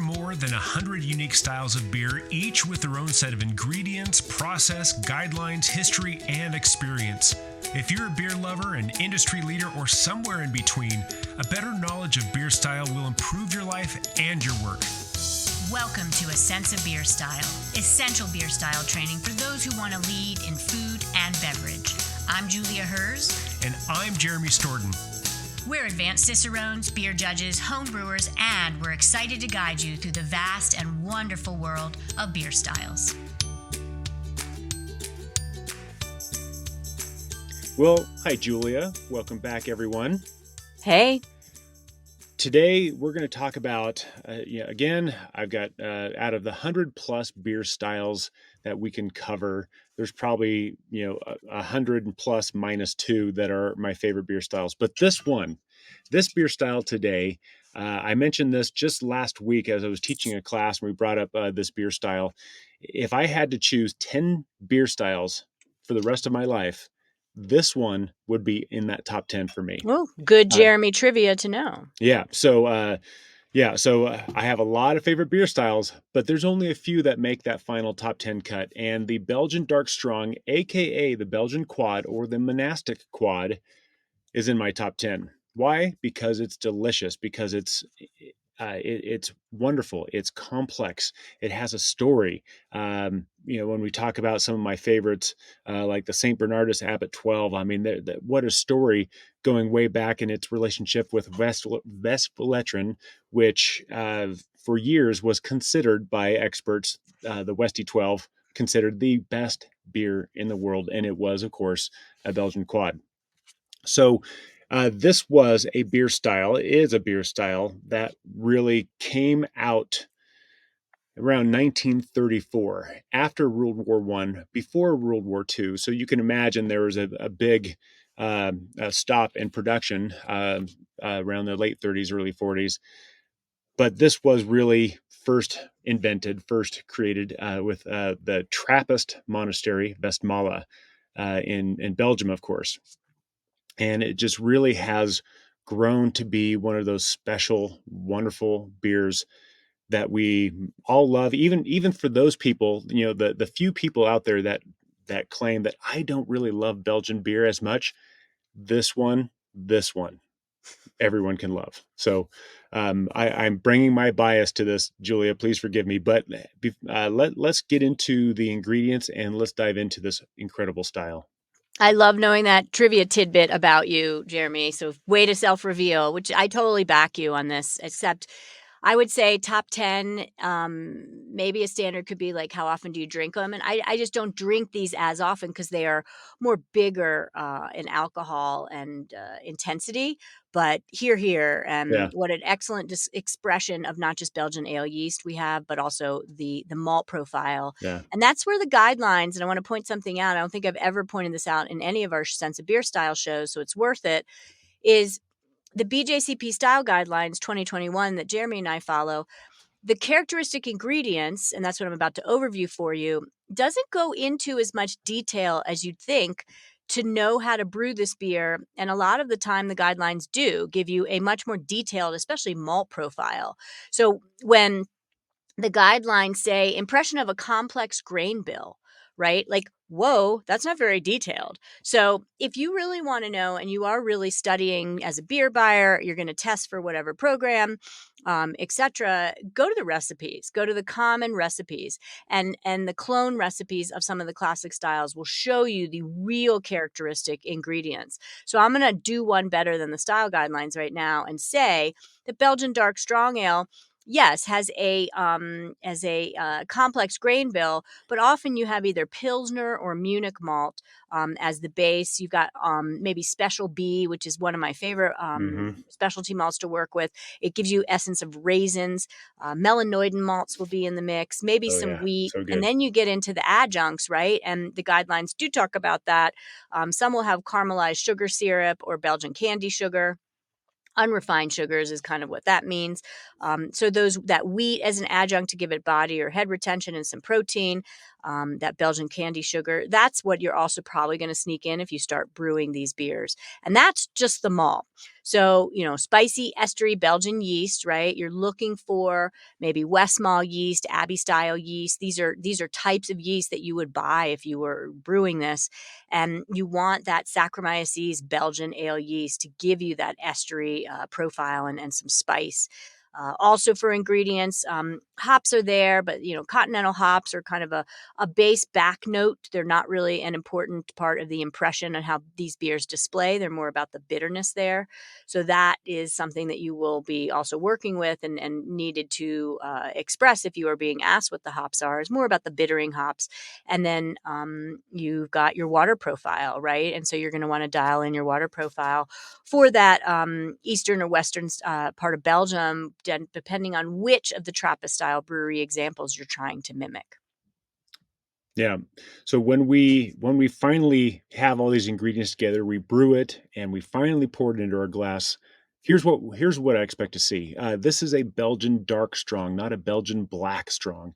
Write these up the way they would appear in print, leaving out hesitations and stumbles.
more than 100 unique styles of beer, each with their own set of ingredients, process, guidelines, history, and experience. If you're a beer lover, an industry leader, or somewhere in between, a better knowledge of beer style will improve your life and your work. Welcome to A Sense of Beer Style, essential beer style training for those who want to lead in food and beverage. I'm Julia Herz. And I'm Jeremy Storton. We're advanced Cicerones, beer judges, home brewers, and we're excited to guide you through the vast and wonderful world of beer styles. Well, hi, Julia. Welcome back, everyone. Hey. Today, we're going to talk about, again, I've got out of the 100 plus beer styles that we can cover, there's probably, 100 plus minus 2 that are my favorite beer styles. But this beer style today, I mentioned this just last week as I was teaching a class and we brought up this beer style. If I had to choose 10 beer styles for the rest of my life, this one would be in that top 10 for me. Oh, good Jeremy trivia to know. Yeah. So I have a lot of favorite beer styles, but there's only a few that make that final top 10 cut. And the Belgian Dark Strong, AKA the Belgian Quad or the Monastic Quad, is in my top 10. Why? Because it's delicious, because it's wonderful. It's complex. It has a story. When we talk about some of my favorites, like the St. Bernardus Abbot 12, I mean, what a story going way back in its relationship with West-Veletrin, which for years was considered by experts, the Westy 12, considered the best beer in the world. And it was, of course, a Belgian Quad. So this was a beer style, is a beer style that really came out around 1934, after World War I, before World War II. So you can imagine there was a big stop in production around the late 30s, early 40s. But this was really first created with the Trappist monastery, Westmalle, in Belgium, of course. And it just really has grown to be one of those special, wonderful beers that we all love. Even for those people, the few people out there that claim that I don't really love Belgian beer as much, this one, everyone can love. So I'm bringing my bias to this, Julia. Please forgive me. But let's get into the ingredients and let's dive into this incredible style. I love knowing that trivia tidbit about you, Jeremy. So way to self-reveal, which I totally back you on this, except I would say top 10, maybe a standard could be like, how often do you drink them? And I just don't drink these as often because they are more bigger in alcohol and intensity. But here, what an excellent expression of not just Belgian ale yeast we have, but also the malt profile. Yeah. And that's where the guidelines, and I want to point something out, I don't think I've ever pointed this out in any of our Sense of Beer style shows, so it's worth it, is the BJCP Style Guidelines 2021 that Jeremy and I follow. The characteristic ingredients, and that's what I'm about to overview for you, doesn't go into as much detail as you'd think to know how to brew this beer. And a lot of the time, the guidelines do give you a much more detailed, especially malt profile. So when the guidelines say impression of a complex grain bill, right? Like, whoa, that's not very detailed. So if you really want to know, and you are really studying as a beer buyer, you're going to test for whatever program, etc., go to the recipes, go to the common recipes, and the clone recipes of some of the classic styles will show you the real characteristic ingredients. So I'm going to do one better than the style guidelines right now and say that Belgian Dark Strong Ale, yes, has a complex grain bill, but often you have either Pilsner or Munich malt as the base. You've got maybe Special B, which is one of my favorite specialty malts to work with. It gives you essence of raisins. Melanoidin malts will be in the mix, maybe some wheat. So good. And then you get into the adjuncts, right? And the guidelines do talk about that. Some will have caramelized sugar syrup or Belgian candy sugar. Unrefined sugars is kind of what that means. So that wheat as an adjunct to give it body or head retention and some protein. that Belgian candy sugar. That's what you're also probably going to sneak in if you start brewing these beers. And that's just the malt. So, spicy, estery Belgian yeast, right? You're looking for maybe Westmalle yeast, Abbey style yeast. These are types of yeast that you would buy if you were brewing this. And you want that Saccharomyces Belgian ale yeast to give you that estery profile and some spice. Also for ingredients, hops are there, but continental hops are kind of a base back note. They're not really an important part of the impression and how these beers display. They're more about the bitterness there. So that is something that you will be also working with and needed to express if you are being asked what the hops are. Is more about the bittering hops. And then you've got your water profile, right? And so you're going to want to dial in your water profile for that eastern or western part of Belgium, depending on which of the Trappist style brewery examples you're trying to mimic. Yeah. So when we finally have all these ingredients together, we brew it and we finally pour it into our glass. Here's what I expect to see. This is a Belgian Dark Strong, not a Belgian Black Strong.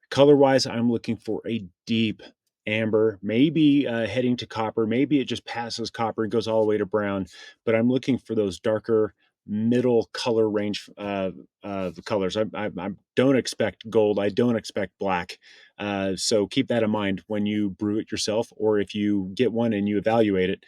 Color-wise, I'm looking for a deep amber, maybe heading to copper. Maybe it just passes copper and goes all the way to brown. But I'm looking for those darker middle color range the colors. I don't expect gold. I don't expect black. So keep that in mind when you brew it yourself, or if you get one and you evaluate it.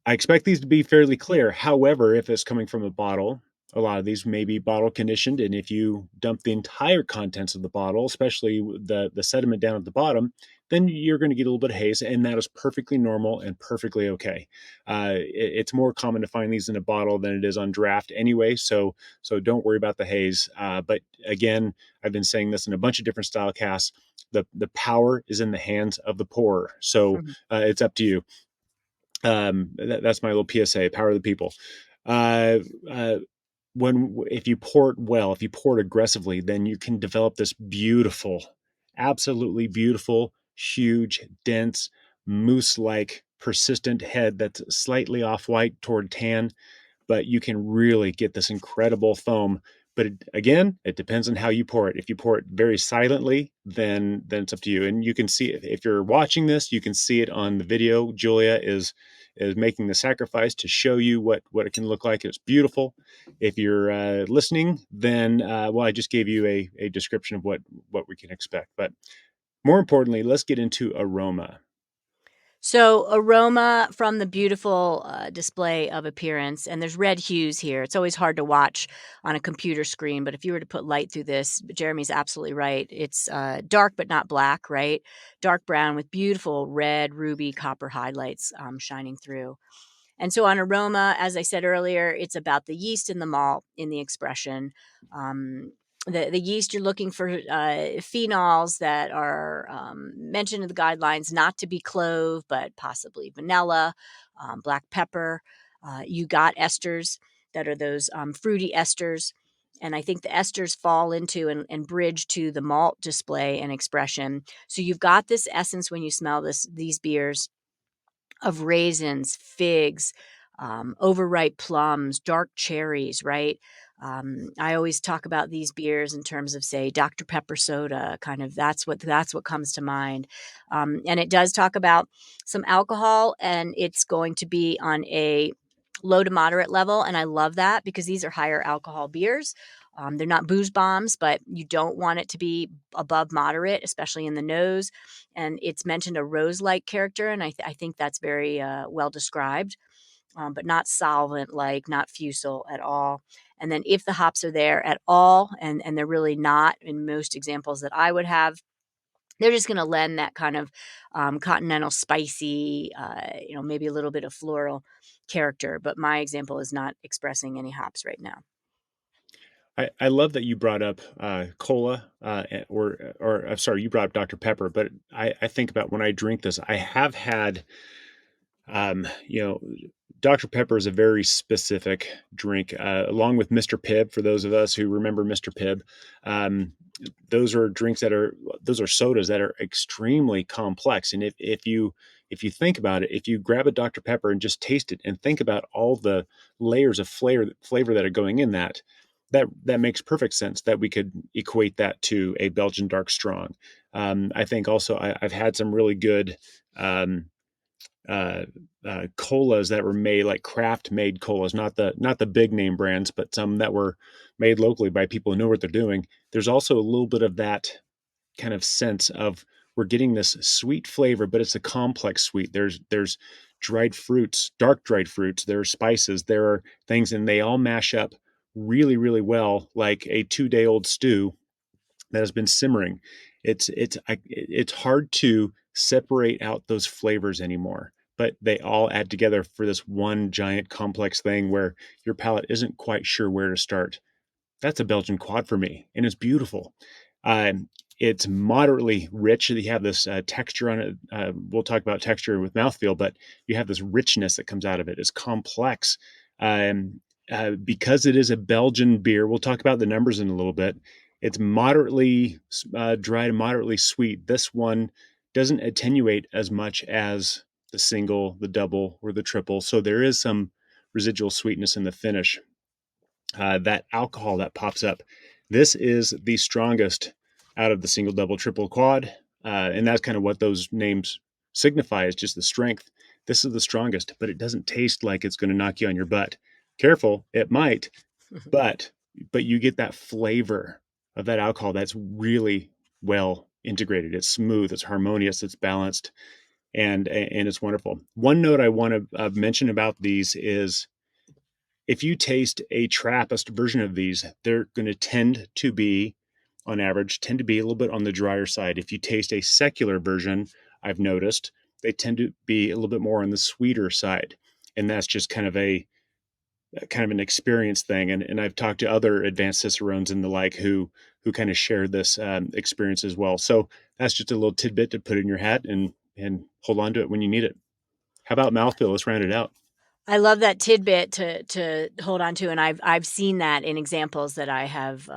I expect these to be fairly clear. However, if it's coming from a bottle, a lot of these may be bottle conditioned, and if you dump the entire contents of the bottle, especially the sediment down at the bottom, then you're going to get a little bit of haze, and that is perfectly normal and perfectly okay. It's more common to find these in a bottle than it is on draft anyway, so don't worry about the haze. But again, I've been saying this in a bunch of different style casts. The power is in the hands of the pourer, so it's up to you. That's my little PSA, power of the people. If you pour it well, if you pour it aggressively, then you can develop this beautiful, absolutely beautiful, huge, dense, mousse-like, persistent head that's slightly off-white toward tan, but you can really get this incredible foam. But again, it depends on how you pour it. If you pour it very silently, then it's up to you. And you can see it. If you're watching this, you can see it on the video. Julia is making the sacrifice to show you what it can look like. It's beautiful. If you're listening, then I just gave you a description of what we can expect. But more importantly, let's get into aroma. So aroma from the beautiful display of appearance, and there's red hues here. It's always hard to watch on a computer screen, but if you were to put light through this, Jeremy's absolutely right. It's dark but not black, right? Dark brown with beautiful red, ruby, copper highlights shining through. And so on aroma, as I said earlier, it's about the yeast and the malt in the expression. The yeast, you're looking for phenols that are mentioned in the guidelines, not to be clove, but possibly vanilla, black pepper. You got esters that are those fruity esters. And I think the esters fall into and bridge to the malt display and expression. So you've got this essence when you smell these beers of raisins, figs, overripe plums, dark cherries, right? I always talk about these beers in terms of, say, Dr. Pepper soda, kind of that's what comes to mind. And it does talk about some alcohol, and it's going to be on a low to moderate level. And I love that because these are higher alcohol beers. They're not booze bombs, but you don't want it to be above moderate, especially in the nose. And it's mentioned a rose-like character, and I think that's very well described, but not solvent-like, not fusel at all. And then if the hops are there at all, and they're really not in most examples that I would have, they're just going to lend that kind of continental spicy, maybe a little bit of floral character. But my example is not expressing any hops right now. I love that you brought up cola, or I'm sorry, you brought up Dr. Pepper, but I think about when I drink this, I have had, Dr. Pepper is a very specific drink, along with Mr. Pibb. For those of us who remember Mr. Pibb, those are sodas that are extremely complex. And if you think about it, if you grab a Dr. Pepper and just taste it and think about all the layers of flavor that are going in that that makes perfect sense that we could equate that to a Belgian Dark Strong. I think also I've had some really good um, colas that were made, like craft made colas, not the big name brands, but some that were made locally by people who know what they're doing. There's also a little bit of that kind of sense of we're getting this sweet flavor, but it's a complex sweet. There's dried fruits, dark dried fruits, there are spices, there are things, and they all mash up really, really well, like a 2-day old stew that has been simmering. It's hard to separate out those flavors anymore, but they all add together for this one giant complex thing where your palate isn't quite sure where to start. That's a Belgian quad for me, and it's beautiful. It's moderately rich. You have this texture on it. We'll talk about texture with mouthfeel, but you have this richness that comes out of it. It's complex. Because it is a Belgian beer, we'll talk about the numbers in a little bit. It's moderately dry to moderately sweet. This one doesn't attenuate as much as the single, the double, or the triple. So there is some residual sweetness in the finish. That alcohol that pops up. This is the strongest out of the single, double, triple, quad. And that's kind of what those names signify, is just the strength. This is the strongest, but it doesn't taste like it's going to knock you on your butt. Careful, it might, but you get that flavor of that alcohol that's really well integrated. It's smooth, it's harmonious, it's balanced, and it's wonderful. One note I want to mention about these is if you taste a Trappist version of these, they're going to tend to be, on average, tend to be a little bit on the drier side. If you taste a secular version, I've noticed they tend to be a little bit more on the sweeter side. And that's just kind of an experience thing. And I've talked to other advanced Cicerones and the like who kind of share this experience as well. So that's just a little tidbit to put in your hat and hold on to it when you need it. How about mouthfeel? Let's round it out. I love that tidbit to hold on to, and I've seen that in examples that I have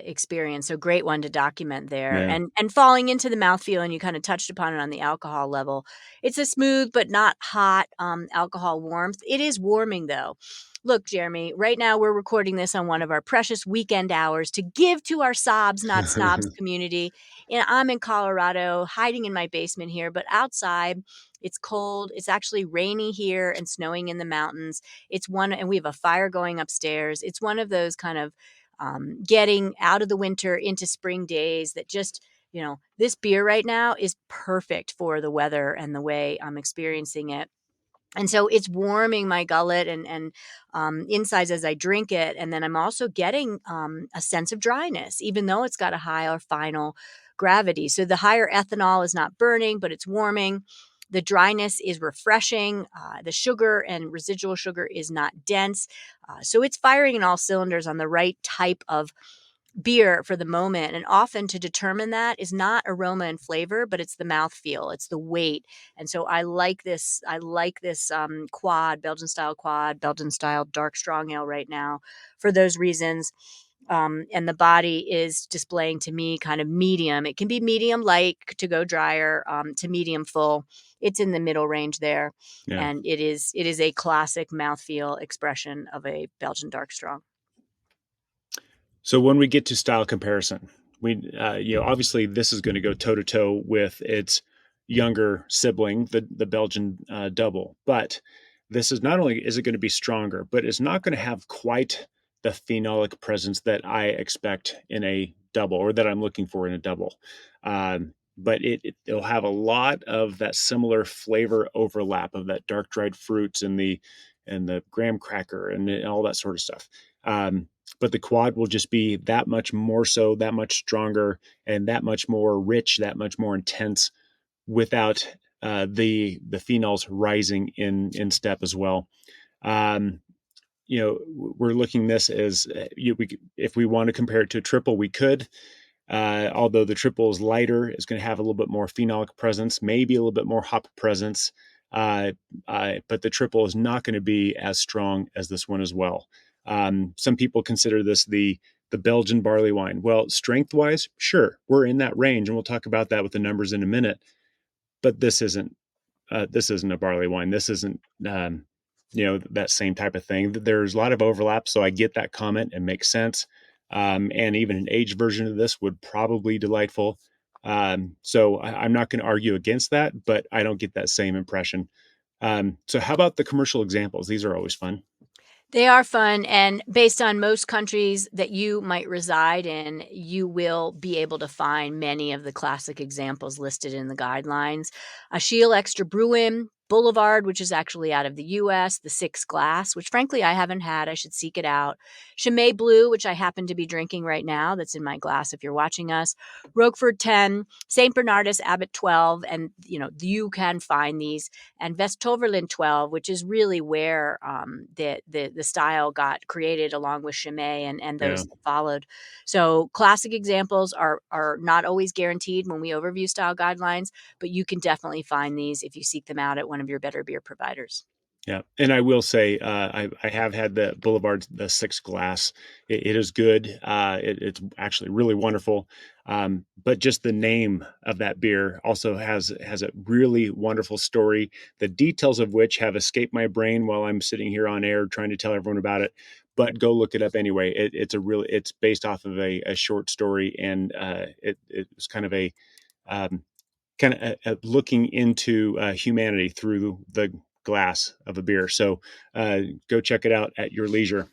experienced. So great one to document there, Yeah. and falling into the mouthfeel, and you kind of touched upon it on the alcohol level. It's a smooth but not hot alcohol warmth. It is warming though. Look, Jeremy, right now we're recording this on one of our precious weekend hours to give to our sobs, not snobs community. And I'm in Colorado, hiding in my basement here, but outside it's cold. It's actually rainy here and snowing in the mountains. And we have a fire going upstairs. It's one of those kind of getting out of the winter into spring days that just, this beer right now is perfect for the weather and the way I'm experiencing it. And so it's warming my gullet and insides as I drink it. And then I'm also getting a sense of dryness, even though it's got a higher final gravity. So the higher ethanol is not burning, but it's warming. The dryness is refreshing. The sugar and residual sugar is not dense. So it's firing in all cylinders on the right type of beer for the moment. And often to determine that is not aroma and flavor, but it's the mouthfeel, it's the weight. And so I like this quad, Belgian style dark strong ale right now for those reasons. And the body is displaying to me kind of medium. It can be medium light to go drier, to medium full. It's in the middle range there. Yeah. And it is a classic mouthfeel expression of a Belgian dark strong. So when we get to style comparison, we obviously this is going to go toe to toe with its younger sibling, the Belgian double. But this is not only is it going to be stronger, but it's not going to have quite the phenolic presence that I expect in a double, or that I'm looking for in a double. But it'll have a lot of that similar flavor overlap of that dark dried fruits and the graham cracker and all that sort of stuff. But the quad will just be that much more so, that much stronger, and that much more rich, that much more intense, without the phenols rising in step as well. We're looking this as if we want to compare it to a triple, we could. Although the triple is lighter, it's going to have a little bit more phenolic presence, maybe a little bit more hop presence. But the triple is not going to be as strong as this one as well. Some people consider this the Belgian barley wine. Well, strength-wise, sure, we're in that range, and we'll talk about that with the numbers in a minute. But this isn't a barley wine. This isn't that same type of thing. There's a lot of overlap, so I get that comment. It makes sense. and even an aged version of this would probably be delightful. So I'm not going to argue against that, but I don't get that same impression. So how about the commercial examples? These are always fun. They are fun, and based on most countries that you might reside in, you will be able to find many of the classic examples listed in the guidelines. Shield Extra Bruin, Boulevard, which is actually out of the US, the Six Glass, which frankly I haven't had. I should seek it out. Chimay Blue, which I happen to be drinking right now, that's in my glass if you're watching us. Roquefort 10, St. Bernardus Abbot 12, and you can find these, and Westhoverland 12, which is really where the style got created along with Chimay and Yeah. those that followed. So classic examples are not always guaranteed when we overview style guidelines, but you can definitely find these if you seek them out at one of your better beer providers. Yeah, and I will say I have had the Boulevard, the Six Glass. It is good. It's actually really wonderful. But just the name of that beer also has a really wonderful story, the details of which have escaped my brain while I'm sitting here on air trying to tell everyone about it. But go look it up anyway. It's based off of a short story, and it was kind of looking into humanity through the glass of a beer. So go check it out at your leisure.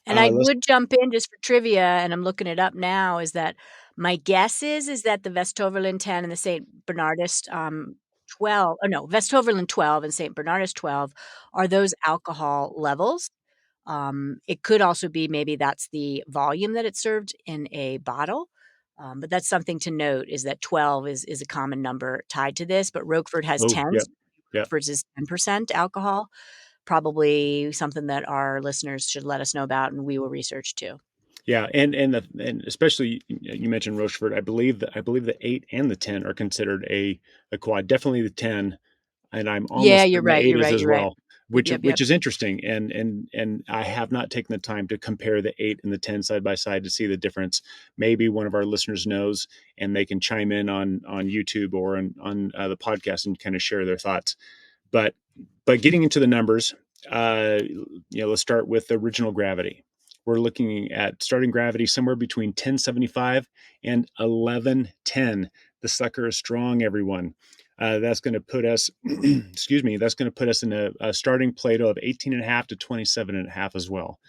And I Let's would jump in just for trivia, and I'm looking it up now, is that my guess is that the Westhoverland 10 and the St. Bernardus 12, oh no, Westhoverland 12 and St. Bernardus 12 are those alcohol levels. It could also be maybe that's the volume that it's served in a bottle. But that's something to note, is that 12 is a common number tied to this, but Roquefort has oh 10. yeah, So yeah, Roquefort is 10% alcohol. Probably something that our listeners should let us know about, and we will research too. yeah, and especially you mentioned Rochefort. I believe the 8 and the 10 are considered a quad. Definitely the 10, and I'm Yeah, almost you're certain the right, 8 you're is right, as you're right. well, Yep, which yep, yep. which is interesting. And I have not taken the time to compare the 8 and the 10 side by side to see the difference. Maybe one of our listeners knows, and they can chime in on YouTube or on the podcast and kind of share their thoughts. But getting into the numbers, let's start with the original gravity. We're looking at starting gravity somewhere between 1075 and 1110. The sucker is strong, everyone. That's going to put us, excuse me, that's going to put us in a starting Plato of 18 and a half to 27 and a half as well.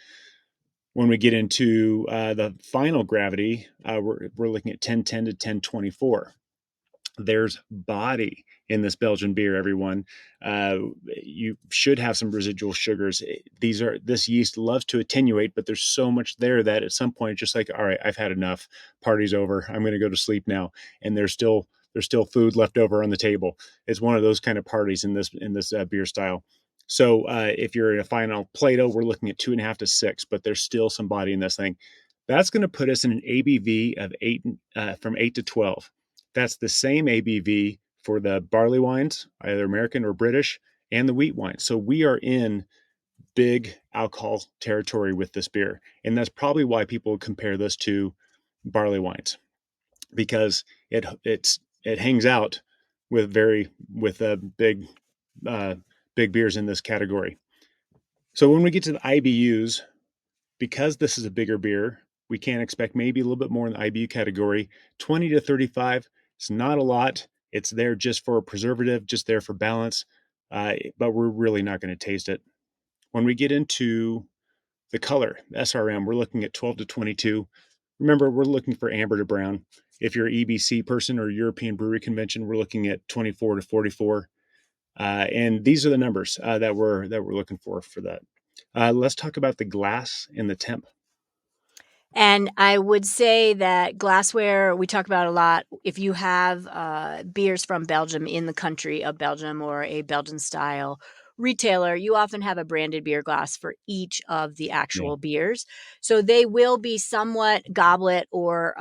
When we get into the final gravity, we're looking at 1010 to 1024. There's body in this Belgian beer, everyone. You should have some residual sugars. This yeast loves to attenuate, but there's so much there that at some point it's just like, all right, I've had enough. Party's over. I'm going to go to sleep now. And there's still food left over on the table. It's one of those kind of parties in this beer style. So if you're in a final Plato, we're looking at 2.5 to 6, but there's still some body in this thing. That's going to put us in an ABV of 8, from 8 to 12. That's the same ABV for the barley wines, either American or British, and the wheat wines. So we are in big alcohol territory with this beer. And that's probably why people compare this to barley wines, because it hangs out with big beers in this category. So when we get to the IBUs, because this is a bigger beer, we can expect maybe a little bit more in the IBU category. 20 to 35, it's not a lot. It's there just for a preservative, just there for balance, but we're really not going to taste it. When we get into the color, SRM, we're looking at 12 to 22. Remember, we're looking for amber to brown. If you're an EBC person or European Brewery Convention, we're looking at 24 to 44. And these are the numbers that we're looking for that. Let's talk about the glass and the temp. And I would say that glassware, we talk about a lot. If you have beers from Belgium in the country of Belgium or a Belgian style retailer, you often have a branded beer glass for each of the Yeah. actual beers. So they will be somewhat goblet or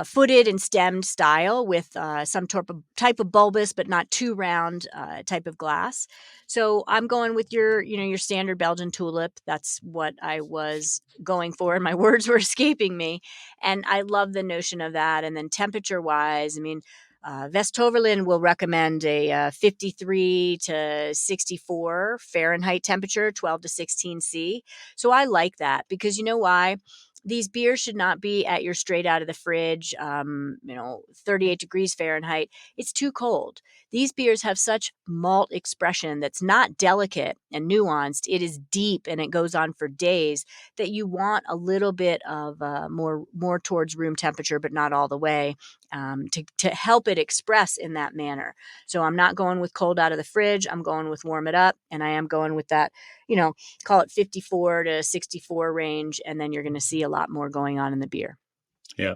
footed and stemmed style with some type of bulbous but not too round type of glass. So I'm going with your standard Belgian tulip. That's what I was going for, and my words were escaping me. And I love the notion of that. And then temperature wise, I mean, Vestoverlin will recommend a 53 to 64 Fahrenheit temperature, 12 to 16 C. So I like that because you know why? These beers should not be at your straight out of the fridge, 38 degrees Fahrenheit. It's too cold. These beers have such malt expression that's not delicate and nuanced. It is deep and it goes on for days that you want a little bit of more towards room temperature, but not all the way, to help it express in that manner. So I'm not going with cold out of the fridge. I'm going with warm it up, and I am going with that, call it 54 to 64 range, and then you're going to see a lot more going on in the beer. Yeah.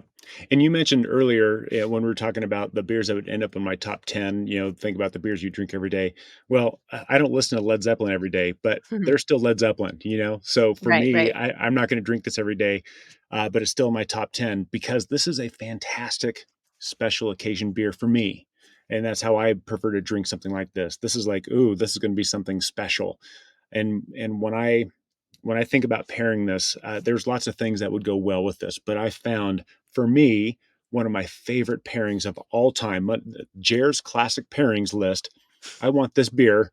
And you mentioned earlier when we were talking about the beers that would end up in my top 10, think about the beers you drink every day. Well, I don't listen to Led Zeppelin every day, but they're still Led Zeppelin, So for Right, me, right. I'm not going to drink this every day, but it's still in my top 10 because this is a fantastic special occasion beer for me. And that's how I prefer to drink something like this. This is like, ooh, this is going to be something special. And when I think about pairing this, there's lots of things that would go well with this, but I found for me, one of my favorite pairings of all time, Jair's classic pairings list. I want this beer.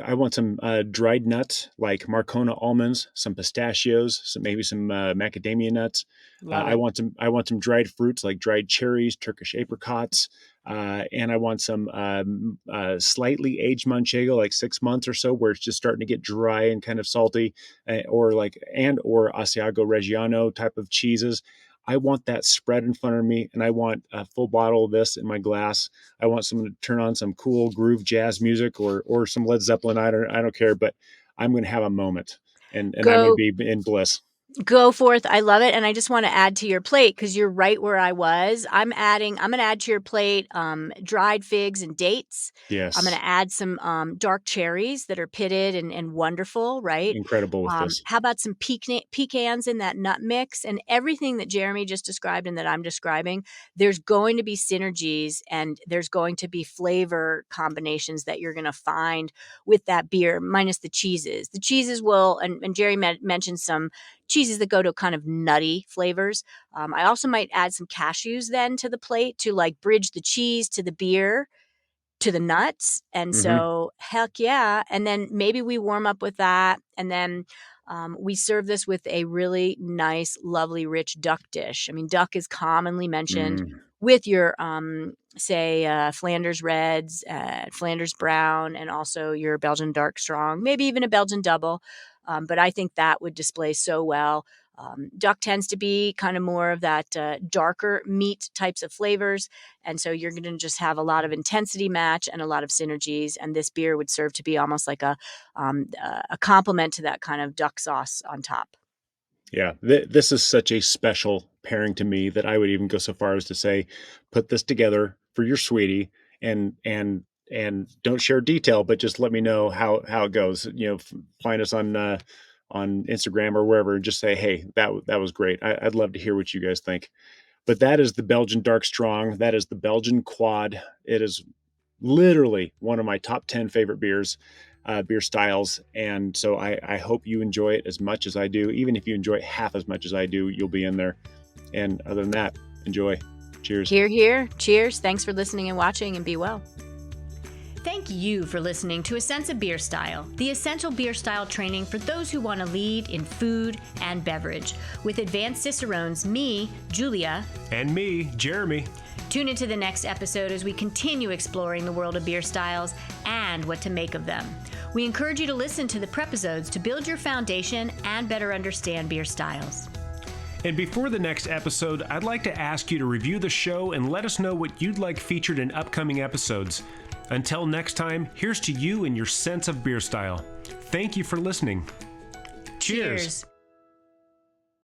I want some dried nuts like Marcona almonds, some pistachios, maybe some macadamia nuts. I want some dried fruits like dried cherries, Turkish apricots, and I want some slightly aged manchego, like 6 months or so, where it's just starting to get dry and kind of salty, or Asiago Reggiano type of cheeses. I want that spread in front of me, and I want a full bottle of this in my glass. I want someone to turn on some cool groove jazz music or some Led Zeppelin. I don't care, but I'm going to have a moment, and I'm going to be in bliss. Go forth. I love it. And I just want to add to your plate because you're right where I was. I'm going to add to your plate dried figs and dates. Yes. I'm going to add some dark cherries that are pitted and wonderful, right? Incredible with this. How about some pecans in that nut mix? And everything that Jeremy just described and that I'm describing, there's going to be synergies and there's going to be flavor combinations that you're going to find with that beer, minus the cheeses. The cheeses will, and Jerry mentioned some cheeses that go to kind of nutty flavors. I also might add some cashews then to the plate to like bridge the cheese to the beer to the nuts. And so heck yeah. And then maybe we warm up with that. And then we serve this with a really nice, lovely, rich duck dish. I mean, duck is commonly mentioned with your, Flanders Reds, Flanders Brown, and also your Belgian Dark Strong, maybe even a Belgian Double. But I think that would display so well. Duck tends to be kind of more of that darker meat types of flavors. And so you're going to just have a lot of intensity match and a lot of synergies. And this beer would serve to be almost like a complement to that kind of duck sauce on top. Yeah, this is such a special pairing to me that I would even go so far as to say, put this together for your sweetie and don't share detail, but just let me know how it goes. Find us on Instagram or wherever and just say, hey, that was great. I'd love to hear what you guys think. But that is the Belgian Dark Strong. That is the Belgian Quad. It is literally one of my top 10 favorite beer styles. And so I hope you enjoy it as much as I do. Even if you enjoy it half as much as I do, you'll be in there. And other than that, enjoy. Cheers. Hear, hear. Cheers. Thanks for listening and watching, and be well. Thank you for listening to A Sense of Beer Style, the essential beer style training for those who want to lead in food and beverage. With advanced Cicerones, me, Julia, and me, Jeremy. Tune into the next episode as we continue exploring the world of beer styles and what to make of them. We encourage you to listen to the prepisodes to build your foundation and better understand beer styles. And before the next episode, I'd like to ask you to review the show and let us know what you'd like featured in upcoming episodes. Until next time, here's to you and your sense of beer style. Thank you for listening. Cheers.